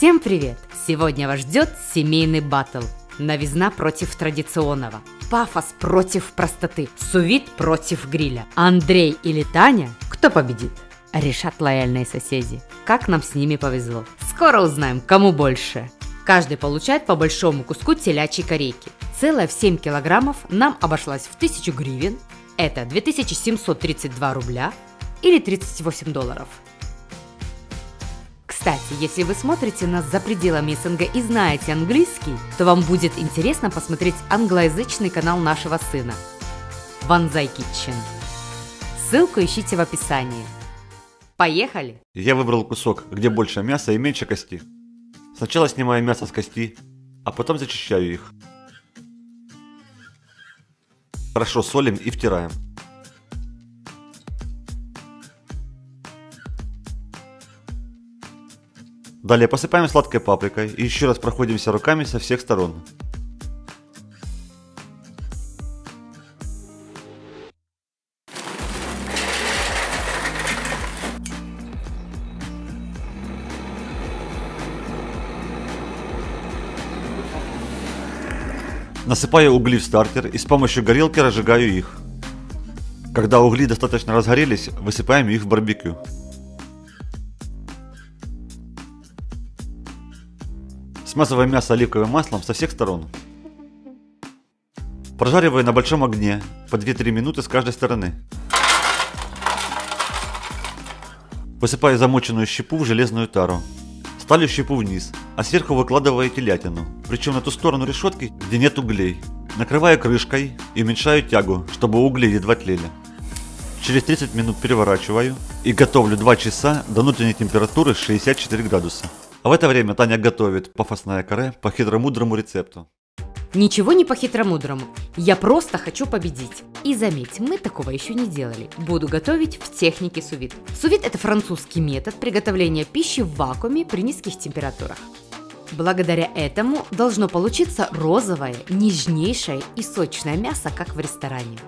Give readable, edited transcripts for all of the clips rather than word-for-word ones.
Всем привет! Сегодня вас ждет семейный баттл. Новизна против традиционного. Пафос против простоты. Сувид против гриля. Андрей или Таня? Кто победит? Решат лояльные соседи. Как нам с ними повезло. Скоро узнаем, кому больше. Каждый получает по большому куску телячьей корейки. Целая в 7 килограммов нам обошлась в 1000 гривен. Это 2732 рубля или $38. Кстати, если вы смотрите нас за пределами СНГ и знаете английский, то вам будет интересно посмотреть англоязычный канал нашего сына Vanzai Kitchen. Ссылку ищите в описании. Поехали! Я выбрал кусок, где больше мяса и меньше кости. Сначала снимаю мясо с кости, а потом зачищаю их. Хорошо солим и втираем. Далее посыпаем сладкой паприкой и еще раз проходимся руками со всех сторон. Насыпаю угли в стартер и с помощью горелки разжигаю их. Когда угли достаточно разгорелись, высыпаем их в барбекю. Смазываю мясо оливковым маслом со всех сторон. Прожариваю на большом огне по 2-3 минуты с каждой стороны. Высыпаю замоченную щепу в железную тару. Ставлю щепу вниз, а сверху выкладываю телятину, причем на ту сторону решетки, где нет углей. Накрываю крышкой и уменьшаю тягу, чтобы угли едва тлели. Через 30 минут переворачиваю и готовлю 2 часа до внутренней температуры 64 градуса. А в это время Таня готовит пафосное каре по хитромудрому рецепту. Ничего не по хитромудрому. Я просто хочу победить. И заметь, мы такого еще не делали. Буду готовить в технике сувид. Сувид – это французский метод приготовления пищи в вакууме при низких температурах. Благодаря этому должно получиться розовое, нежнейшее и сочное мясо, как в ресторане.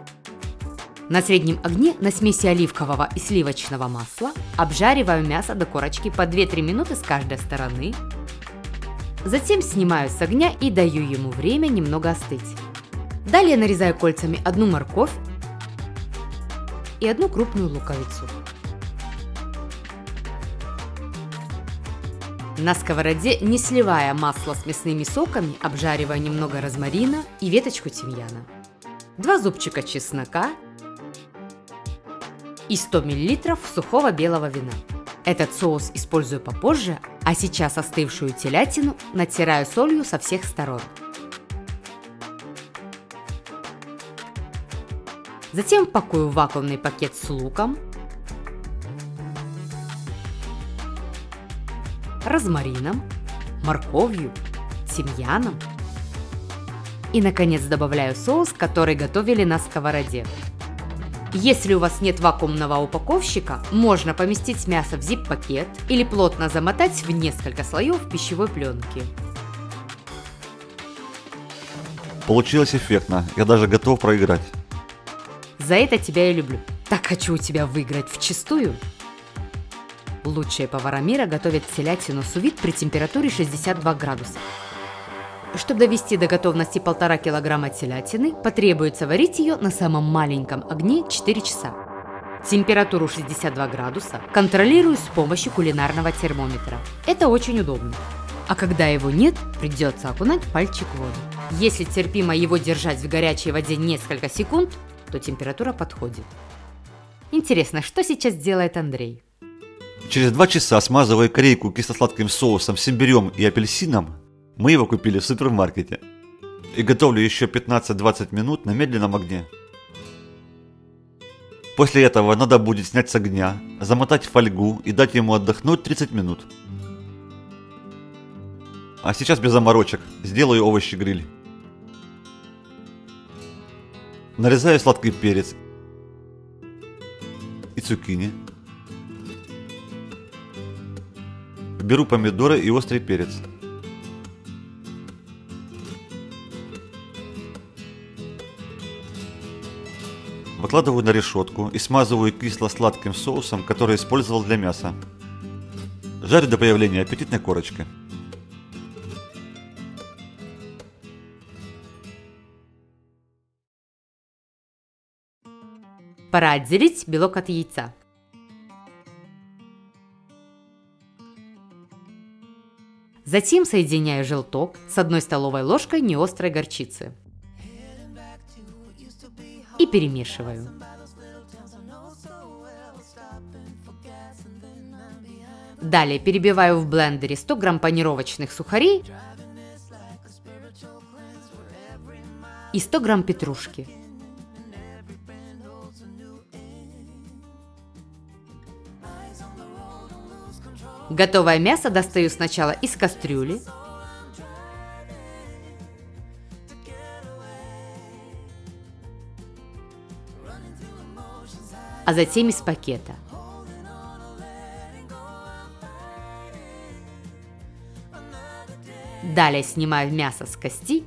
На среднем огне на смеси оливкового и сливочного масла обжариваю мясо до корочки по 2-3 минуты с каждой стороны. Затем снимаю с огня и даю ему время немного остыть. Далее нарезаю кольцами 1 морковь и 1 крупную луковицу. На сковороде, не сливая масло с мясными соками, обжариваю немного розмарина и веточку тимьяна, 2 зубчика чеснока и 100 мл сухого белого вина. Этот соус использую попозже, а сейчас остывшую телятину натираю солью со всех сторон. Затем пакую в вакуумный пакет с луком, розмарином, морковью, тимьяном и, наконец, добавляю соус, который готовили на сковороде. Если у вас нет вакуумного упаковщика, можно поместить мясо в зип-пакет или плотно замотать в несколько слоев пищевой пленки. Получилось эффектно, я даже готов проиграть. За это тебя я люблю. Так хочу у тебя выиграть вчистую. Лучшие повара мира готовят телятину сувид при температуре 62 градуса. Чтобы довести до готовности 1,5 килограмма телятины, потребуется варить ее на самом маленьком огне 4 часа. Температуру 62 градуса контролирую с помощью кулинарного термометра. Это очень удобно. А когда его нет, придется окунать пальчик в воду. Если терпимо его держать в горячей воде несколько секунд, то температура подходит. Интересно, что сейчас делает Андрей? Через 2 часа смазываю корейку кисло-сладким соусом с имбирем и апельсином. Мы его купили в супермаркете. И готовлю еще 15-20 минут на медленном огне. После этого надо будет снять с огня, замотать в фольгу и дать ему отдохнуть 30 минут. А сейчас без заморочек сделаю овощи-гриль. Нарезаю сладкий перец и цукини. Беру помидоры и острый перец. Выкладываю на решетку и смазываю кисло-сладким соусом, который использовал для мяса. Жарю до появления аппетитной корочки. Пора отделить белок от яйца. Затем соединяю желток с 1 столовой ложкой неострой горчицы и перемешиваю. Далее перебиваю в блендере 100 грамм панировочных сухарей и 100 грамм петрушки. Готовое мясо достаю сначала из кастрюли, а затем из пакета. Далее снимаю мясо с кости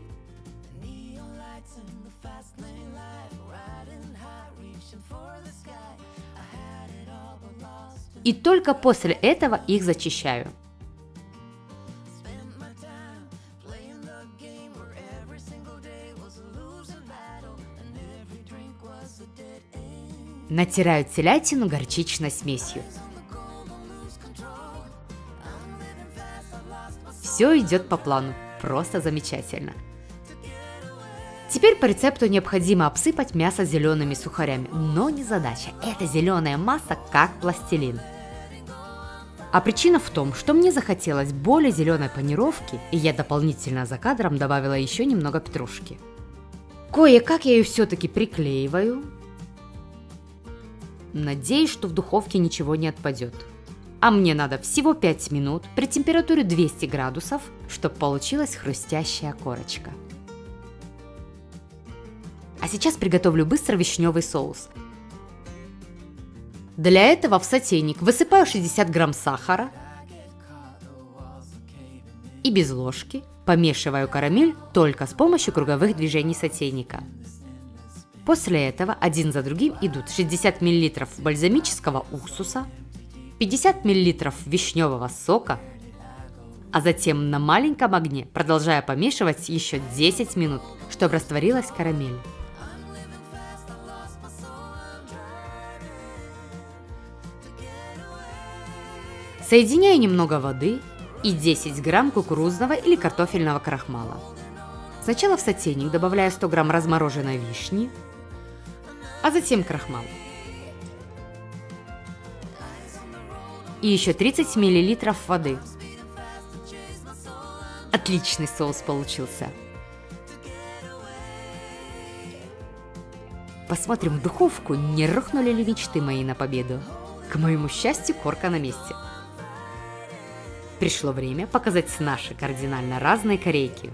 и только после этого их зачищаю. Натираю телятину горчичной смесью. Все идет по плану, просто замечательно. Теперь по рецепту необходимо обсыпать мясо зелеными сухарями, но не задача, эта зеленая масса как пластилин. А причина в том, что мне захотелось более зеленой панировки, и я дополнительно за кадром добавила еще немного петрушки. Кое-как я ее все-таки приклеиваю. Надеюсь, что в духовке ничего не отпадет. А мне надо всего 5 минут при температуре 200 градусов, чтобы получилась хрустящая корочка. А сейчас приготовлю быстро вишневый соус. Для этого в сотейник высыпаю 60 грамм сахара и без ложки помешиваю карамель только с помощью круговых движений сотейника. После этого один за другим идут 60 мл бальзамического уксуса, 50 мл вишневого сока, а затем на маленьком огне продолжая помешивать еще 10 минут, чтобы растворилась карамель. Соединяю немного воды и 10 грамм кукурузного или картофельного крахмала. Сначала в сотейник добавляю 100 грамм размороженной вишни, а затем крахмал. И еще 30 мл воды. Отличный соус получился. Посмотрим в духовку, не рухнули ли мечты мои на победу. К моему счастью, корка на месте. Пришло время показать наши кардинально разные корейки.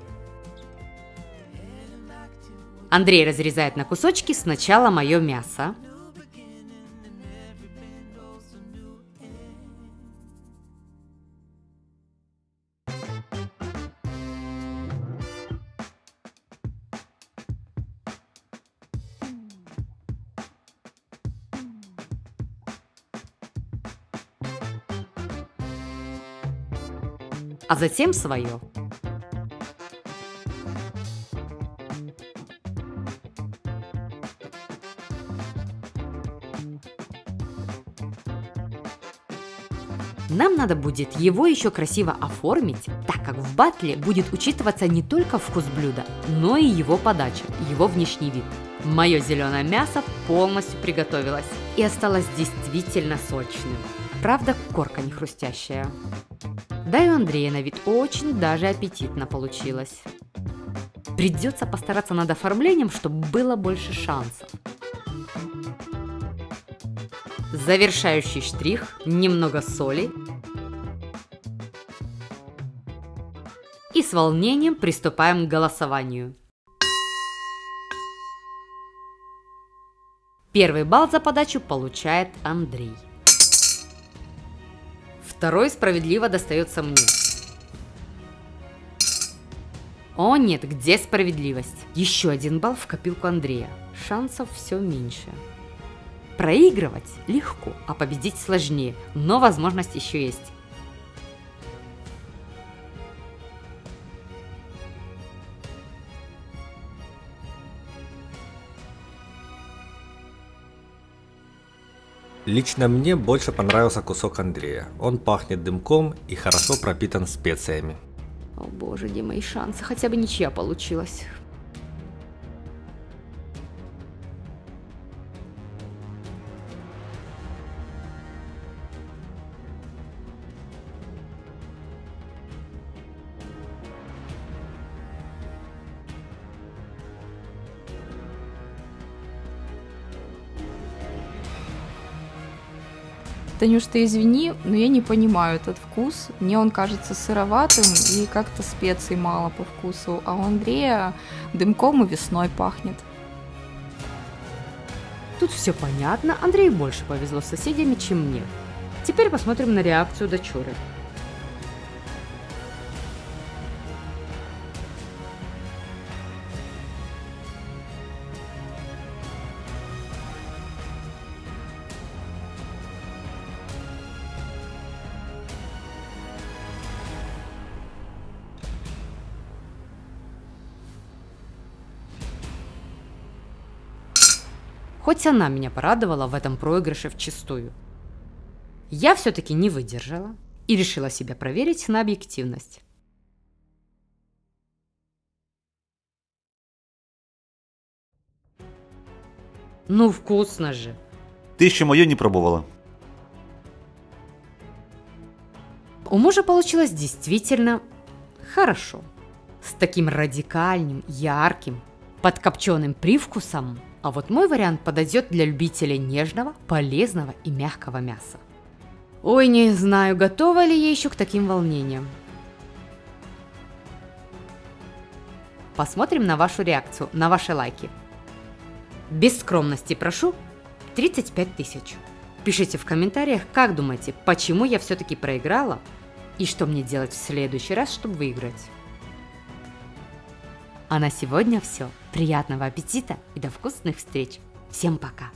Андрей разрезает на кусочки сначала мое мясо. А затем свое. Нам надо будет его еще красиво оформить, так как в батле будет учитываться не только вкус блюда, но и его подача, его внешний вид. Мое зеленое мясо полностью приготовилось и осталось действительно сочным. Правда, корка не хрустящая. Да и у Андрея на вид очень даже аппетитно получилось. Придется постараться над оформлением, чтобы было больше шансов. Завершающий штрих – немного соли. И с волнением приступаем к голосованию. Первый балл за подачу получает Андрей. Второй справедливо достается мне. О нет, где справедливость? Еще 1 балл в копилку Андрея. Шансов все меньше. Проигрывать легко, а победить сложнее, но возможность еще есть. Лично мне больше понравился кусок Андрея. Он пахнет дымком и хорошо пропитан специями. О боже, где мои шансы? Хотя бы ничья получилась. Танюш, ты извини, но я не понимаю этот вкус. Мне он кажется сыроватым и как-то специй мало по вкусу, а у Андрея дымком и весной пахнет. Тут все понятно, Андрею больше повезло с соседями, чем мне. Теперь посмотрим на реакцию дочуры. Хоть она меня порадовала в этом проигрыше вчистую. Я все-таки не выдержала и решила себя проверить на объективность. Ну вкусно же. Ты еще мое не пробовала. У мужа получилось действительно хорошо. С таким радикальным, ярким, подкопченым привкусом. А вот мой вариант подойдет для любителей нежного, полезного и мягкого мяса. Ой, не знаю, готова ли я еще к таким волнениям. Посмотрим на вашу реакцию, на ваши лайки. Без скромности прошу, 35 тысяч. Пишите в комментариях, как думаете, почему я все-таки проиграла и что мне делать в следующий раз, чтобы выиграть. А на сегодня все. Приятного аппетита и до вкусных встреч. Всем пока!